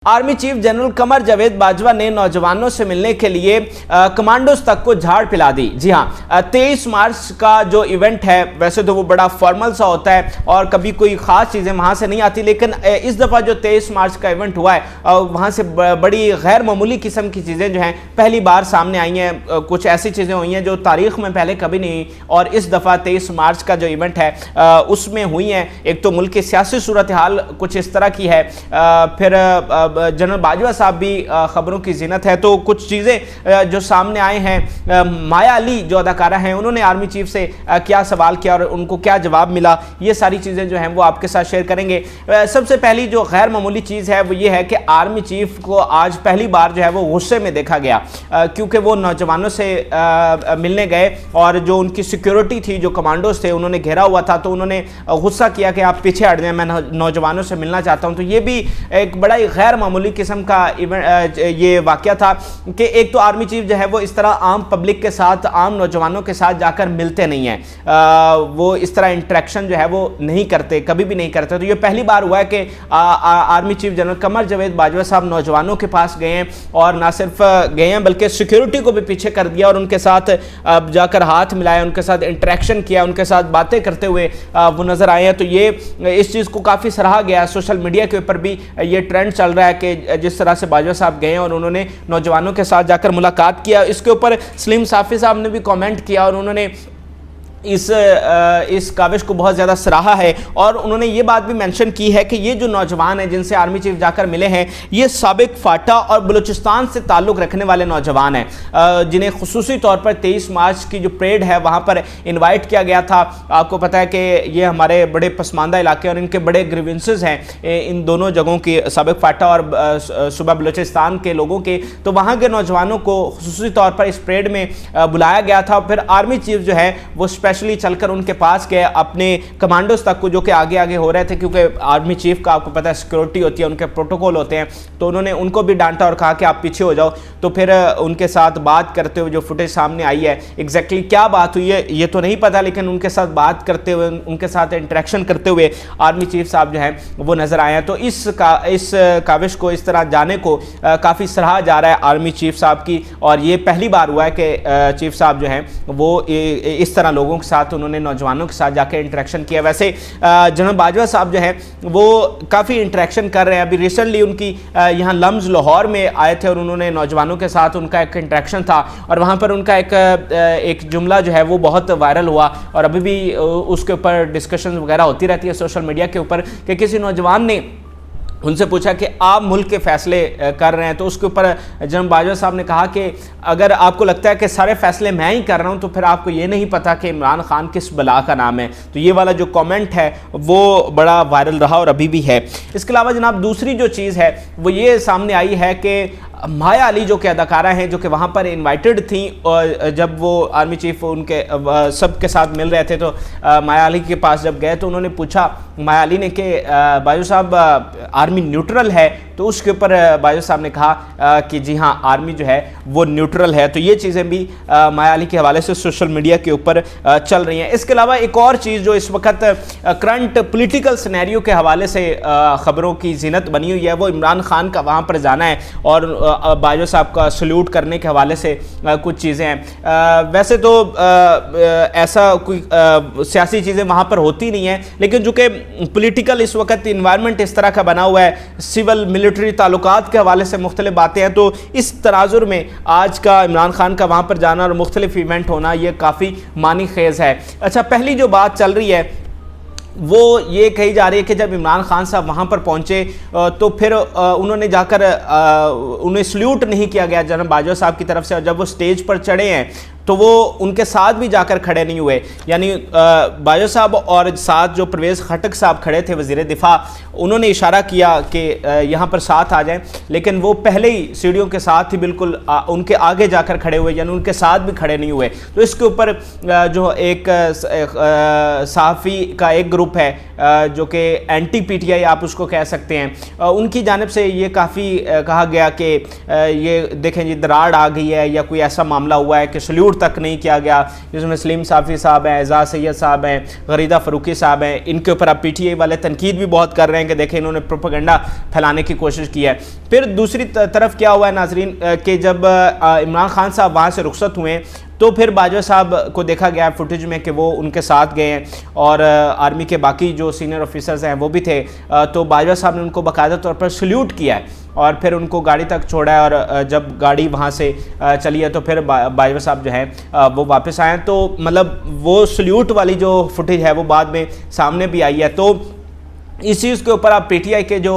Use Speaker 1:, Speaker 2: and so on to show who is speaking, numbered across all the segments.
Speaker 1: Army chief general Qamar Javed Bajwa ने नौजवानों से मिलने के लिए कमांडोज तक को झाड़ पिला दी। जी हां, 23 मार्च का जो इवेंट है वैसे तो वो बड़ा फॉर्मल सा होता है और कभी कोई खास चीज़ें वहां से नहीं आती, लेकिन इस दफ़ा जो 23 मार्च का इवेंट हुआ है वहां से बड़ी गैर मामूली किस्म की चीज़ें जो हैं पहली बार सामने आई हैं। कुछ ऐसी चीज़ें हुई हैं जो तारीख में पहले कभी नहीं, और इस दफ़ा 23 मार्च का जो इवेंट है उसमें हुई हैं। एक तो मुल्क की सियासी सूरत हाल कुछ इस तरह की है, फिर जनरल बाजवा साहब भी खबरों की जीनत है, तो कुछ चीज़ें जो सामने आए हैं। माया अली जो अदाकारा हैं उन्होंने आर्मी चीफ से क्या सवाल किया और उनको क्या जवाब मिला, ये सारी चीज़ें जो हैं वो आपके साथ शेयर करेंगे। सबसे पहली जो गैर मामूली चीज़ है वो ये है कि आर्मी चीफ को आज पहली बार जो है वो गुस्से में देखा गया, क्योंकि वो नौजवानों से मिलने गए और जो उनकी सिक्योरिटी थी, जो कमांडोज थे, उन्होंने घेरा हुआ था, तो उन्होंने गुस्सा किया कि आप पीछे हट जाएं, मैं नौजवानों से मिलना चाहता हूं। तो ये भी एक बड़ा ही गैर मामूली किस्म का ये वाकया था कि एक तो आर्मी चीफ जो है वो इस तरह आम पब्लिक के साथ, आम नौजवानों के साथ जाकर मिलते नहीं हैं, वो इस तरह इंटरेक्शन जो है वो नहीं करते, कभी भी नहीं करते। तो ये पहली बार हुआ है कि army chief general Qamar Javed Bajwa साहब नौजवानों के पास गए हैं, और ना सिर्फ गए हैं बल्कि सिक्योरिटी को भी पीछे कर दिया और उनके साथ जाकर हाथ मिलाया, उनके साथ इंटरेक्शन किया, उनके साथ बातें करते हुए वो नजर आए हैं। तो ये इस चीज़ को काफ़ी सराहा गया। सोशल मीडिया के ऊपर भी ये ट्रेंड चल रहा है कि जिस तरह से बाजवा साहब गए और उन्होंने नौजवानों के साथ जाकर मुलाकात किया। इसके ऊपर सलीम साफी साहब ने भी कमेंट किया और उन्होंने इस काविश को बहुत ज़्यादा सराहा है, और उन्होंने ये बात भी मेंशन की है कि ये जो नौजवान हैं जिनसे आर्मी चीफ जाकर मिले हैं, ये साबिक फाटा और बलूचिस्तान से ताल्लुक़ रखने वाले नौजवान हैं, जिन्हें खुसूसी तौर पर 23 मार्च की जो परेड है वहाँ पर इनवाइट किया गया था। आपको पता है कि ये हमारे बड़े पसमानदा इलाके और इनके बड़े ग्रीवेंसेस हैं इन दोनों जगहों की, साबिक फाटा और सूबा बलूचिस्तान के लोगों के। तो वहाँ के नौजवानों को खुसूसी तौर पर इस परेड में बुलाया गया था। फिर आर्मी चीफ जो है वो स्पेशली चलकर उनके पास गए, अपने कमांडोज तक को जो कि आगे आगे हो रहे थे, क्योंकि आर्मी चीफ का आपको पता है सिक्योरिटी होती है, उनके प्रोटोकॉल होते हैं, तो उन्होंने उनको भी डांटा और कहा कि आप पीछे हो जाओ। तो फिर उनके साथ बात करते हुए जो फुटेज सामने आई है, एग्जैक्टली क्या बात हुई है ये तो नहीं पता, लेकिन उनके साथ बात करते हुए, उनके साथ इंटरेक्शन करते हुए आर्मी चीफ साहब जो है वो नजर आए हैं। तो इस काविश को इस तरह जाने को काफ़ी सराहा जा रहा है आर्मी चीफ साहब की, और ये पहली बार हुआ है कि चीफ साहब जो हैं वो इस तरह लोगों के साथ, उन्होंने नौजवानों के साथ जाकर इंटरेक्शन किया। वैसे जनरल बाजवा साहब जो है वो काफ़ी इंटरेक्शन कर रहे हैं। अभी रिसेंटली उनकी यहाँ लम्स लाहौर में आए थे और उन्होंने नौजवानों के साथ उनका एक इंटरेक्शन था, और वहाँ पर उनका एक जुमला जो है वो बहुत वायरल हुआ, और अभी भी उसके ऊपर डिस्कशन वगैरह होती रहती है सोशल मीडिया के ऊपर, कि किसी नौजवान ने उनसे पूछा कि आप मुल्क के फैसले कर रहे हैं, तो उसके ऊपर जनरल बाजवा साहब ने कहा कि अगर आपको लगता है कि सारे फैसले मैं ही कर रहा हूं तो फिर आपको ये नहीं पता कि इमरान खान किस बला का नाम है। तो ये वाला जो कमेंट है वो बड़ा वायरल रहा और अभी भी है। इसके अलावा जनाब दूसरी जो चीज़ है वो ये सामने आई है कि माया अली जो कि अदाकारा हैं, जो कि वहाँ पर इनवाइटेड थी, और जब वो आर्मी चीफ उनके सब के साथ मिल रहे थे तो माया अली के पास जब गए तो उन्होंने पूछा माया अली ने कि बाजवा साहब आर्मी न्यूट्रल है, तो उसके ऊपर बाजवा साहब ने कहा कि जी हाँ आर्मी जो है वो न्यूट्रल है। तो ये चीज़ें भी माया अली के हवाले से सोशल मीडिया के ऊपर चल रही हैं। इसके अलावा एक और चीज़ जो इस वक्त करंट पॉलिटिकल सिनेरियो के हवाले से ख़बरों की जीनत बनी हुई है, वो इमरान खान का वहाँ पर जाना है और बाजवा साहब का सल्यूट करने के हवाले से कुछ चीज़ें हैं। वैसे तो ऐसा कोई सियासी चीज़ें वहाँ पर होती नहीं हैं, लेकिन जो कि पॉलिटिकल इस वक्त इन्वायरमेंट इस तरह का बना हुआ है, सिविल मिलिट्री ताल्लुकात के हवाले से मुख्तलिफ बातें हैं, तो इस तनाजुर में आज का इमरान खान का वहाँ पर जाना और मुख्तलिफ इवेंट होना ये काफ़ी मानी खेज़ है। अच्छा, पहली जो बात चल रही है वो ये कही जा रही है कि जब इमरान खान साहब वहाँ पर पहुँचे तो फिर उन्होंने जाकर उन्हें सल्यूट नहीं किया गया जनरल बाजवा साहब की तरफ से, और जब वो स्टेज पर चढ़े हैं तो वो उनके साथ भी जाकर खड़े नहीं हुए। यानी बाजवा साहब और साथ जो परवेज़ खटक साहब खड़े थे वज़ीर दिफा, उन्होंने इशारा किया कि यहाँ पर साथ आ जाएं, लेकिन वो पहले ही सीढ़ियों के साथ ही बिल्कुल उनके आगे जाकर खड़े हुए, यानी उनके साथ भी खड़े नहीं हुए। तो इसके ऊपर जो एक सहाफ़ी का एक ग्रुप है जो कि एंटी पीटीआई आप उसको कह सकते हैं, उनकी जानिब से ये काफ़ी कहा गया कि ये देखें जी दरार आ गई है या कोई ऐसा मामला हुआ है कि सल्यूट तक नहीं किया गया, जिसमें सलीम साफ़ी साहब हैं, एजाज सैयद साहब हैं, गरीदा फ़रूकी साहब हैं, इनके ऊपर अब PTI वाले तनकीद भी बहुत कर रहे हैं कि देखें इन्होंने प्रोपेगेंडा फैलाने की कोशिश की है। फिर दूसरी तरफ क्या हुआ है नाजरीन कि जब इमरान खान साहब वहाँ से रुखसत हुए तो फिर बाजवा साहब को देखा गया फुटेज में कि वो उनके साथ गए हैं और आर्मी के बाकी जो सीनियर ऑफिसर्स हैं वो भी थे। तो बाजवा साहब ने उनको बाकायदा तौर पर सल्यूट किया है और फिर उनको गाड़ी तक छोड़ा है और जब गाड़ी वहाँ से चली है तो फिर बाजवा साहब जो है वो वापस आए। तो मतलब वो सल्यूट वाली जो फुटेज है वो बाद में सामने भी आई है। तो इस चीज़ के ऊपर आप PTI के जो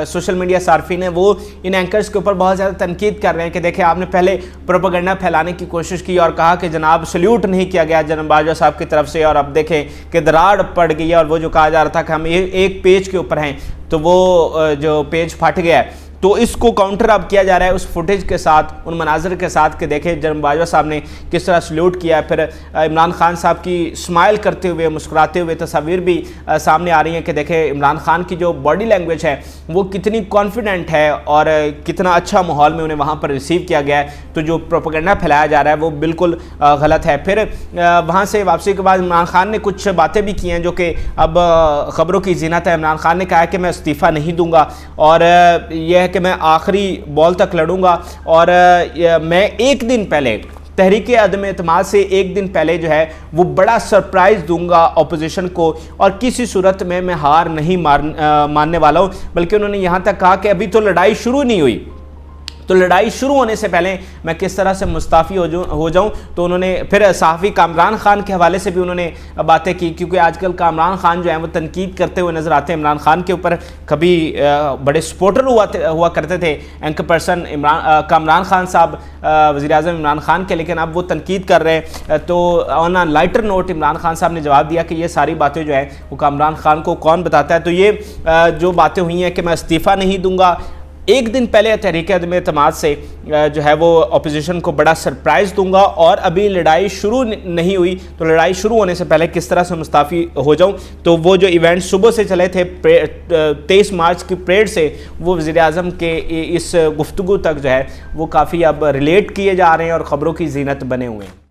Speaker 1: सोशल मीडिया सार्फिन हैं वो इन एंकर्स के ऊपर बहुत ज़्यादा तनकीद कर रहे हैं कि देखें आपने पहले प्रोपेगेंडा फैलाने की कोशिश की और कहा कि जनाब सल्यूट नहीं किया गया जनाब बाजवा साहब की तरफ से, और अब देखें कि दरार पड़ गई है और वो जो कहा जा रहा था कि हम एक पेज के ऊपर हैं तो वो जो पेज फट गया है। तो इसको काउंटर अब किया जा रहा है उस फुटेज के साथ, उन मनाजर के साथ कि देखें जनरल बाजवा साहब ने किस तरह सल्यूट किया है। फिर इमरान खान साहब की स्माइल करते हुए मुस्कुराते हुए तस्वीर भी सामने आ रही हैं कि देखें इमरान खान की जो बॉडी लैंग्वेज है वो कितनी कॉन्फिडेंट है और कितना अच्छा माहौल में उन्हें वहाँ पर रिसीव किया गया है। तो जो प्रोपेगेंडा फैलाया जा रहा है वो बिल्कुल गलत है। फिर वहाँ से वापसी के बाद इमरान खान ने कुछ बातें भी की हैं जो कि अब ख़बरों की ज़ीनत है। इमरान खान ने कहा है कि मैं इस्तीफ़ा नहीं दूंगा और यह है कि मैं आखिरी बॉल तक लड़ूंगा और मैं एक दिन पहले तहरीक अदम एतमाद से एक दिन पहले जो है वो बड़ा सरप्राइज़ दूंगा अपोजिशन को और किसी सूरत में मैं हार नहीं मानने वाला हूँ। बल्कि उन्होंने यहाँ तक कहा कि अभी तो लड़ाई शुरू नहीं हुई, तो लड़ाई शुरू होने से पहले मैं किस तरह से मुस्ताफ़ी हो जाऊं। तो उन्होंने फिर सहाफ़ी कामरान खान के हवाले से भी उन्होंने बातें की, क्योंकि आजकल कामरान खान जो है वो तनकीद करते हुए नज़र आते हैं इमरान खान के ऊपर। कभी बड़े सपोर्टर हुआ करते थे एंकर पर्सन कामरान खान साहब वज़ीर-ए-आज़म इमरान खान के, लेकिन अब वो तनकीद कर रहे हैं। तो on a lighter note Imran Khan साहब ने जवाब दिया कि ये सारी बातें जो है वो कामरान खान को कौन बताता है। तो ये जो बातें हुई हैं कि मैं इस्तीफ़ा नहीं दूंगा, एक दिन पहले तहरीक अदम एतमाद से जो है वो अपोजिशन को बड़ा सरप्राइज़ दूंगा और अभी लड़ाई शुरू नहीं हुई, तो लड़ाई शुरू होने से पहले किस तरह से मुस्ताफ़ी हो जाऊं। तो वो जो इवेंट सुबह से चले थे 23 मार्च की परेड से वो वज़ीर-ए-आज़म के इस गुफ्तगू तक जो है वो काफ़ी अब रिलेट किए जा रहे हैं और ख़बरों की ज़ीनत बने हुए हैं।